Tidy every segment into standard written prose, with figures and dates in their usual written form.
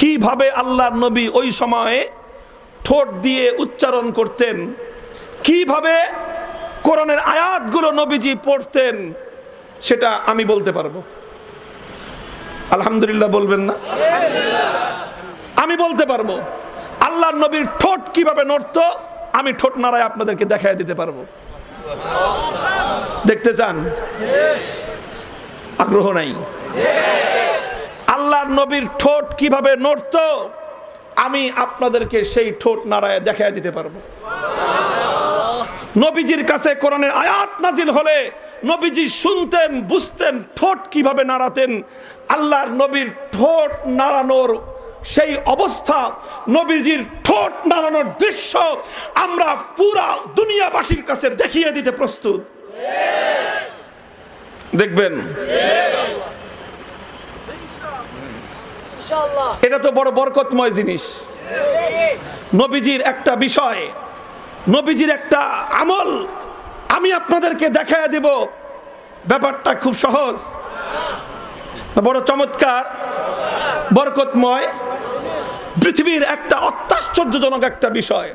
কিভাবে আল্লাহর নবী ওই সময়ে ঠোঁট দিয়ে উচ্চারণ করতেন, কিভাবে কোরআনের আয়াতগুলো নবীজি পড়তেন, সেটা আমি বলতে পারবো। আলহামদুলিল্লাহ বলবেন না? আমি বলতে পারবো। আল্লাহর নবীর ঠোঁট কিভাবে নড়তো আমি ঠোঁট নাড়ায় আপনাদেরকে দেখায় দিতে পারবো। দেখতে চান? আগ্রহ নাই? আল্লাহর নবীর ঠোঁট কিভাবে নড়তো আমি আপনাদেরকে সেই ঠোঁট নাড়ায় দেখায় দিতে পারবো। নবীজির কাছে কোরআনের আয়াত নাজিল হলে নবীজি শুনতেন, বুঝতেন ঠোঁট কিভাবে নাড়াতেন। আল্লাহর নবীর ঠোঁট নাড়ানোর সেই অবস্থা, নবীজির ঠোঁট নাড়ানোর দৃশ্য আমরা পুরা দুনিয়াবাসীর কাছে দেখিয়ে দিতে প্রস্তুত। দেখবেন? এটা তো বড় বরকতময় জিনিস। নবীজির একটা বিষয়, নবীজির একটা আমল আমি আপনাদেরকে দেখায় দেব। ব্যাপারটা খুব সহজ, বড় চমৎকার, বরকতময়, পৃথিবীর একটা অত্যাশ্চর্যজনক একটা বিষয়।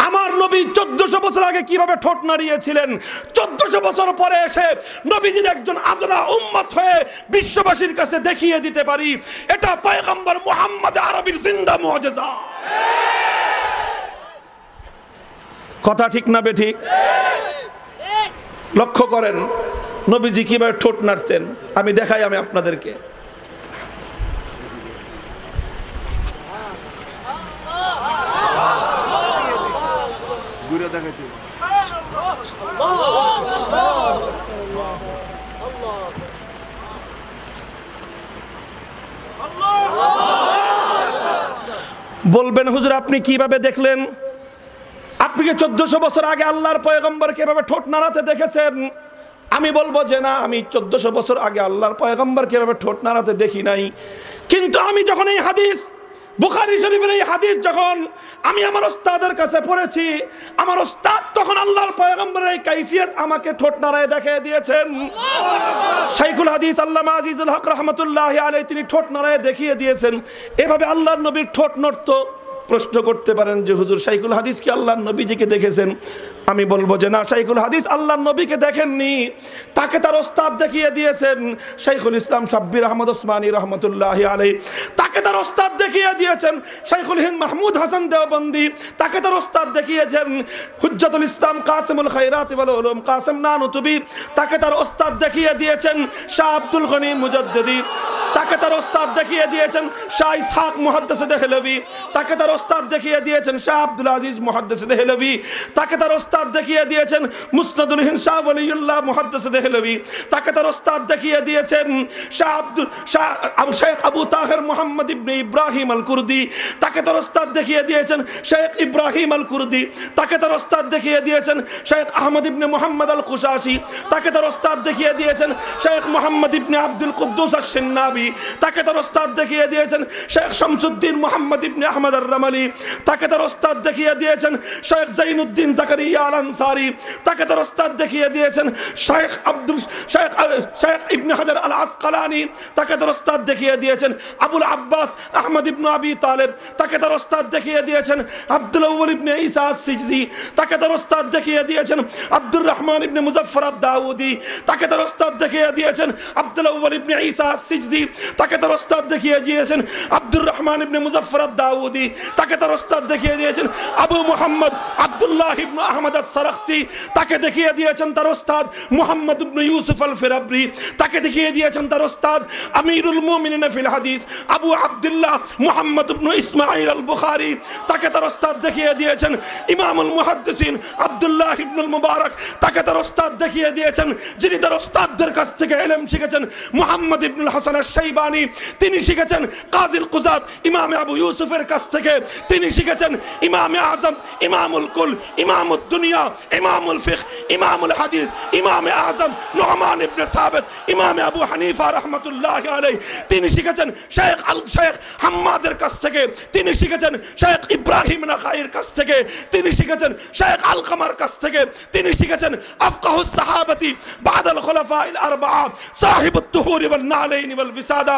আমার নবী 1400 বছর আগে কিভাবে ঠোঁট নাড়িয়েছিলেন, 1400 বছর পরে এসে নবীজির একজন আদনা উম্মত হয়ে বিশ্ববাসীর কাছে দেখিয়ে দিতে পারি। এটা পয়গম্বর মুহাম্মদ আরবীর জিন্দা মুআজিজা। কথা ঠিক না বেঠিক? লক্ষ্য করেন নবীজি কিভাবে ঠোঁট নাড়তেন, আমি দেখাই আমি আপনাদেরকে। বলবেন হুজুর আপনি কিভাবে দেখলেন? আপনি কি 1400 বছর আগে আল্লাহর পয়গম্বর কিভাবে ঠোঁট নাড়াতে দেখেছেন? আমি বলবো যে না, আমি 1400 বছর আগে আল্লাহর পয়গম্বর কিভাবে ঠোঁট নাড়াতে দেখি নাই। কিন্তু আমি যখন এই হাদিস, বুখারী শরীফের এই হাদিস যখন আমি আমার ওস্তাদের কাছে পড়েছি, আমার ওস্তাদ তখন আল্লাহর পয়গম্বরের এই কাইফিয়ত আমাকে ঠোঁট নাড়ায় দেখিয়ে দিয়েছেন। শাইখুল হাদিস আল্লামা আজিজুল হক রাহমাতুল্লাহি আলাইহি তিনি ঠোঁট নাড়ায় দেখিয়ে দিয়েছেন। এভাবে আল্লাহর নবীর ঠোঁট নড়তো। প্রশ্ন করতে পারেন যে হুজুর শাইখুল হাদিস কি আল্লাহর নবীজিকে দেখেছেন? আমি বলবো যে না, শাইখুল হাদিস আল্লাহর নবীকে দেখেননি, তাকে তার ওস্তাদ দেখিয়ে দিয়েছেন। শাইখুল ইসলাম শাব্বির আহমদ ওসমানী রহমতুল্লাহি আলাইহি তাকে তার ওস্তাদ দেখিয়ে দিয়েছেন। শাইখুল হিন্দ মাহমুদ হাসান দেওবন্দি তাকে তার ওস্তাদ দেখিয়েছেন। হুজ্জাতুল ইসলাম কাসিমুল খায়রাত ওয়াল উলুম কাসিম নানুতুবি তাকে তার ওস্তাদ দেখিয়ে দিয়েছেন। শাহ আব্দুল গনি মুজাদ্দিদি তাকে তার ওস্তাদ দেখিয়ে দিয়েছেন। শাহ ইসহাক মুহাদ্দিস দেহলভি তাকে তার ওস্তাদ দেখিয়ে দিয়েছেন। শাহ আব্দুল আজিজ মুহাদ্দিস দেহলভি তাকে তার ওস্তাদ দেখিয়ে দিয়েছেন। মুসনাদুল হিন্দ শাহ ওয়ালিউল্লাহ মুহাদ্দিস দেহলভি তাকে তার ওস্তাদ দেখিয়ে দিয়েছেন। শেখ আবু তাহের মুহাম্মদ ইবনে ইব্রাহিম আল কুরদি তাকে তার ওস্তাদ দেখিয়ে দিয়েছেন। শেখ ইব্রাহিম আল কুরদি তাকে তার ওস্তাদ দেখিয়ে দিয়েছেন। শেখ আহমদ ইবনে মুহাম্মদ আল কুশাশি তাকে তার ওস্তাদ দেখিয়ে দিয়েছেন। শেখ মুহাম্মদ ইবনে আব্দুল কুদ্দুস আশ-শিন্নাবি তাকে তার ওস্তাদ দেখিয়ে দিয়েছেন। শেখ শামসুদ্দিন মুহাম্মদ ইবনে আহমদ আর-রামালি তাকে তার ওস্তাদ দেখিয়ে দিয়েছেন। শেখ জাইনুদ্দিন জাকারিয়া আল আনসারি তাকে তার ওস্তাদ দেখিয়ে দিয়েছেন। শেখ ইবনে হাজার আল আসকালানি তাকে তার ওস্তাদ দেখিয়ে দিয়েছেন। আবুল আব্বাস আহমদ ইবনে আবি তালেব তাকে তার ওস্তাদ দেখিয়ে দিয়েছেন। আব্দুল আউয়াল ইবনে ঈসা আস-সিজজি তাকে তার ওস্তাদ দেখিয়ে দিয়েছেন। আব্দুর রহমান ইবনে মুজাফফর আদ-দাউদি তাকে তার ওস্তাদ দেখিয়ে দিয়েছেন। আব্দুল আউয়াল ইবনে ঈসা আস-সিজজি তাকে তার ওস্তাদ দেখিয়ে দিয়েছেন। আব্দুর রহমান ইবনে মুজাফফর আদ-দাউদি তাকে তার ওস্তাদ দেখিয়ে দিয়েছেন। আবু মুহাম্মদ আব্দুল্লাহ ইবনে আহমদ আস-সারাখসি তাকে দেখিয়ে দিয়েছেন তার ওস্তাদ। মুহাম্মদ ইবনে ইউসুফ আল-ফিরাবরি তাকে দেখিয়ে দিয়েছেন তার ওস্তাদ। আমিরুল মুমিনিন ফিল হাদিস আবু আব্দুল্লাহ মুহাম্মদ ইবনে ইসমাঈল আল-বুখারী তাকে তার ওস্তাদ দেখিয়ে দিয়েছেন। ইমামুল মুহাদ্দিসিন আব্দুল্লাহ ইবনুল মুবারক তাকে তার ওস্তাদ দেখিয়ে দিয়েছেন। যিনি তার ওস্তাদদের কাছ থেকে ইলম শিখেছেন। মুহাম্মদ ইবনুল হাসান আশ-শাইবানি তিনি শিখেছেন কাজিল কুযাত ইমাম আবু ইউসুফের কাছ থেকে। তিনি শিখেছেন ইমামে আযম ইমামুল কুল ইমামুদ দুনিয়া ইমামুল ফিকহ ইমামুল হাদিস ইমামে আযম নু'মান ইবনে সাবিত ইমামে আবু হানিফা রাহমাতুল্লাহি আলাইহি তিনি শিখেছেন শেখ হাম্মাদ আহমদের কাছ থেকে, তিনি শিখেছেন শেখ ইব্রাহিম নাখাইর কাছ থেকে, তিনি শিখেছেন শেখ আলকামার কাছ থেকে, তিনি শিখেছেন আফকাহুস সাহাবাতি বাদাল খুলাফাইল আরবাআ সাহিবুত তুহুরি ওয়ান নালাইনি ওয়াল বিসাদা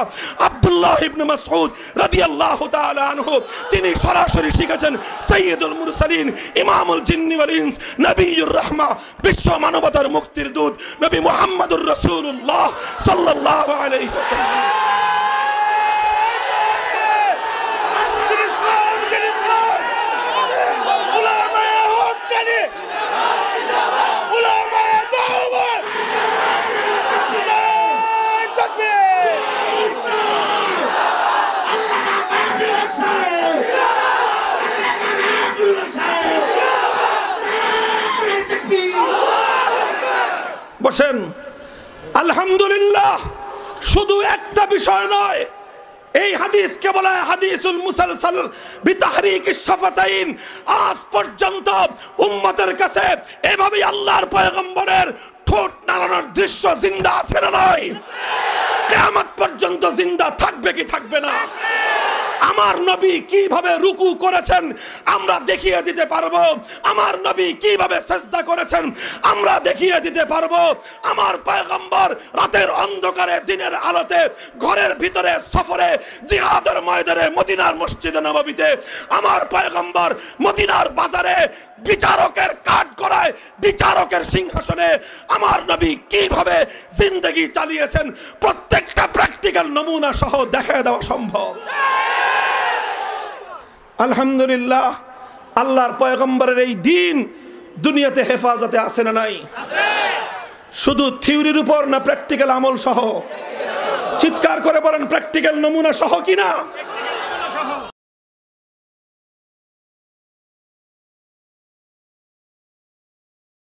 আব্দুল্লাহ ইবনে মাসউদ রাদিয়াল্লাহু তাআলা আনহু, তিনি সরাসরি শিখেছেন সাইয়্যিদুল মুরসালিন ইমামুল জিন্নি ওয়াল ইনস নবিয়ুর রাহমা, বিশ্ব মানবতার মুক্তির দূত নবী মুহাম্মদুর রাসূলুল্লাহ সাল্লাল্লাহু আলাইহি ওয়াসাল্লাম। বসেন। আলহামদুলিল্লাহ, শুধু একটা বিষয় নয়, এই হাদিসকে বলা হয় হাদিসুল মুসালসাল বিতাহরিকিশ শাফাতাইন। আজ পর্যন্ত উম্মতের কাছে এভাবে আল্লাহর পয়গম্বরের ঠোঁট নাড়ানোর দৃশ্য জিন্দা আছে না নাই? কিয়ামত পর্যন্ত জিন্দা থাকবে কি থাকবে না? আমার নবী কিভাবে রুকু করেছেন আমরা দেখিয়ে দিতে পারবো। আমার নবী কিভাবে সিজদা করেছেন আমরা দেখিয়ে দিতে পারবো। আমার পয়গম্বর রাতের অন্ধকারে দিনের আলোতে ঘরের ভিতরে সফরে জিহাদের ময়দানে মদিনার মসজিদে নববীতে, আমার পয়গম্বর মদিনার বাজারে বিচারকের কাঠগড়ায় বিচারকের সিংহাসনে আমার নবী কিভাবে জিন্দেগি চালিয়েছেন প্রত্যেকটা প্র্যাকটিক্যাল নমুনা সহ দেখায় দেওয়া সম্ভব। আলহামদুলিল্লাহ, আল্লাহর পয়গম্বরের এই দিন দুনিয়াতে হেফাজতে আছে না নাই? শুধু থিওরির উপর না প্র্যাকটিক্যাল আমল সহ? চিৎকার করে বলেন প্র্যাকটিক্যাল নমুনা সহ কিনা?